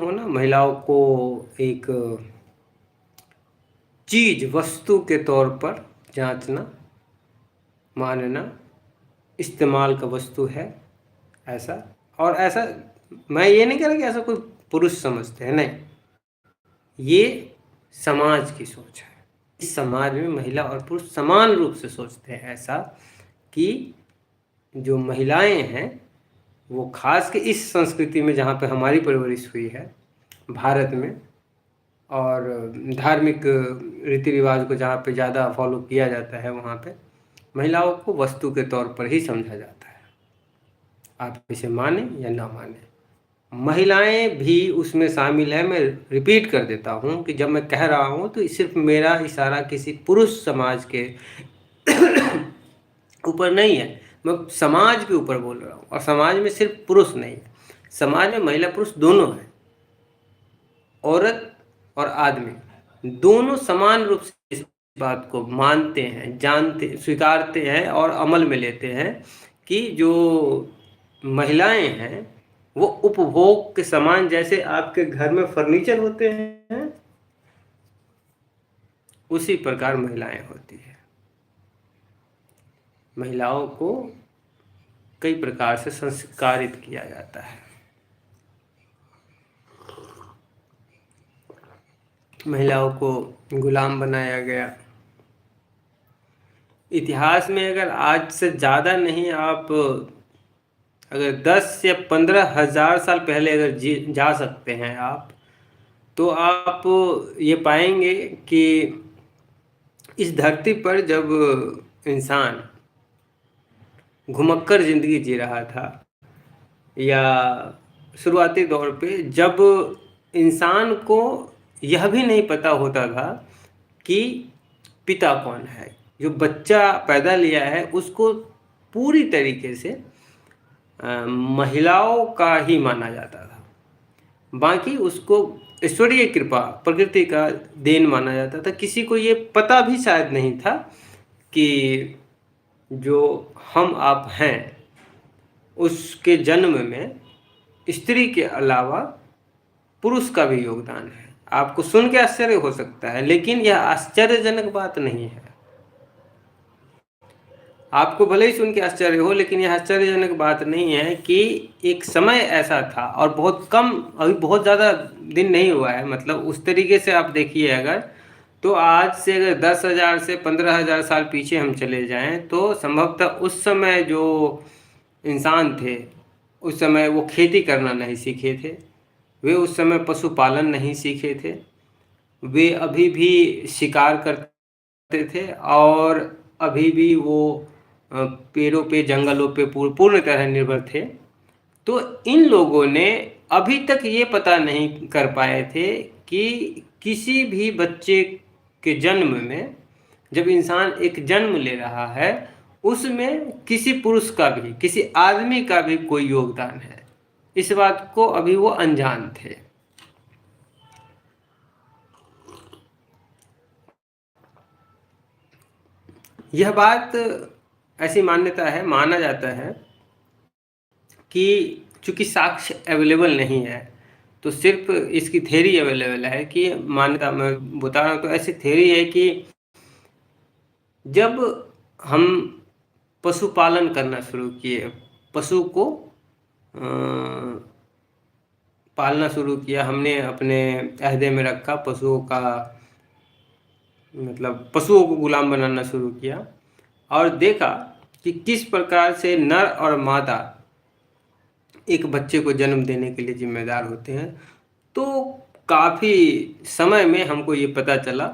होना, महिलाओं को एक चीज, वस्तु के तौर पर जांचना, मानना, इस्तेमाल का वस्तु है ऐसा। और ऐसा मैं ये नहीं कह रहा कि ऐसा कोई पुरुष समझते हैं, नहीं, ये समाज की सोच है। इस समाज में महिला और पुरुष समान रूप से सोचते हैं ऐसा कि जो महिलाएं हैं वो खास के इस संस्कृति में जहाँ पे हमारी परवरिश हुई है भारत में, और धार्मिक रीति रिवाज को जहाँ पे ज़्यादा फॉलो किया जाता है, वहाँ पे महिलाओं को वस्तु के तौर पर ही समझा जाता है। आप इसे माने या ना माने, महिलाएं भी उसमें शामिल है। मैं रिपीट कर देता हूँ कि जब मैं कह रहा हूँ तो सिर्फ मेरा इशारा किसी पुरुष समाज के ऊपर नहीं है, मैं समाज के ऊपर बोल रहा हूँ। और समाज में सिर्फ पुरुष नहीं है, समाज में महिला पुरुष दोनों है, औरत और आदमी दोनों समान रूप से इस बात को मानते हैं, जानते, स्वीकारते हैं और अमल में लेते हैं कि जो महिलाएं हैं वो उपभोग के समान, जैसे आपके घर में फर्नीचर होते हैं उसी प्रकार महिलाएं होती है। महिलाओं को कई प्रकार से संस्कारित किया जाता है। महिलाओं को गुलाम बनाया गया। इतिहास में अगर आज से ज़्यादा नहीं, आप अगर 10 या 15,000 साल पहले अगर जा सकते हैं आप, तो आप ये पाएंगे कि इस धरती पर जब इंसान घुमक्कर ज़िंदगी जी रहा था, या शुरुआती दौर पे जब इंसान को यह भी नहीं पता होता था कि पिता कौन है, जो बच्चा पैदा लिया है उसको पूरी तरीके से महिलाओं का ही माना जाता था, बाकी उसको ईश्वरीय कृपा, प्रकृति का देन माना जाता था। किसी को ये पता भी शायद नहीं था कि जो हम आप हैं उसके जन्म में स्त्री के अलावा पुरुष का भी योगदान है। आपको सुन के आश्चर्य हो सकता है, लेकिन यह आश्चर्यजनक बात नहीं है। आपको भले ही सुन के आश्चर्य हो, लेकिन यह आश्चर्यजनक बात नहीं है कि एक समय ऐसा था, और बहुत कम, अभी बहुत ज़्यादा दिन नहीं हुआ है, मतलब उस तरीके से आप देखिए अगर, तो आज से अगर 10,000 से 15,000 साल पीछे हम चले जाएं तो संभवतः उस समय जो इंसान थे उस समय वो खेती करना नहीं सीखे थे, वे उस समय पशुपालन नहीं सीखे थे, वे अभी भी शिकार करते थे, और अभी भी वो पेड़ों पे, जंगलों पे पूर्ण तरह निर्भर थे। तो इन लोगों ने अभी तक ये पता नहीं कर पाए थे कि किसी भी बच्चे के जन्म में, जब इंसान एक जन्म ले रहा है, उसमें किसी पुरुष का भी, किसी आदमी का भी कोई योगदान है। इस बात को अभी वो अनजान थे। यह बात, ऐसी मान्यता है, माना जाता है कि चूंकि साक्ष्य अवेलेबल नहीं है, तो सिर्फ इसकी थ्योरी अवेलेबल है कि मान्यता मैं बता रहा हूँ। तो ऐसी थ्योरी है कि जब हम पशुपालन करना शुरू किए, पशु को पालना शुरू किया, हमने अपने अहदे में रखा, पशुओं का मतलब पशुओं को गुलाम बनाना शुरू किया, और देखा कि किस प्रकार से नर और मादा एक बच्चे को जन्म देने के लिए जिम्मेदार होते हैं। तो काफ़ी समय में हमको ये पता चला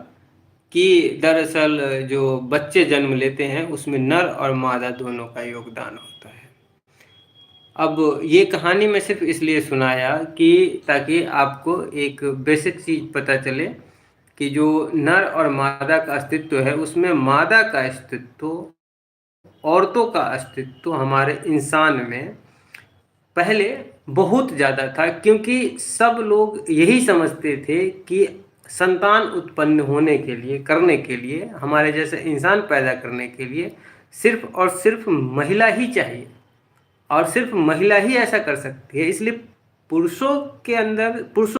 कि दरअसल जो बच्चे जन्म लेते हैं उसमें नर और मादा दोनों का योगदान होता है। अब ये कहानी मैं सिर्फ इसलिए सुनाया कि ताकि आपको एक बेसिक चीज़ पता चले कि जो नर और मादा का अस्तित्व है, उसमें मादा का अस्तित्व, औरतों का अस्तित्व हमारे इंसान में पहले बहुत ज़्यादा था, क्योंकि सब लोग यही समझते थे कि संतान उत्पन्न होने के लिए, करने के लिए, हमारे जैसे इंसान पैदा करने के लिए सिर्फ और सिर्फ महिला ही चाहिए, और सिर्फ महिला ही ऐसा कर सकती है। इसलिए पुरुषों के अंदर, पुरुषों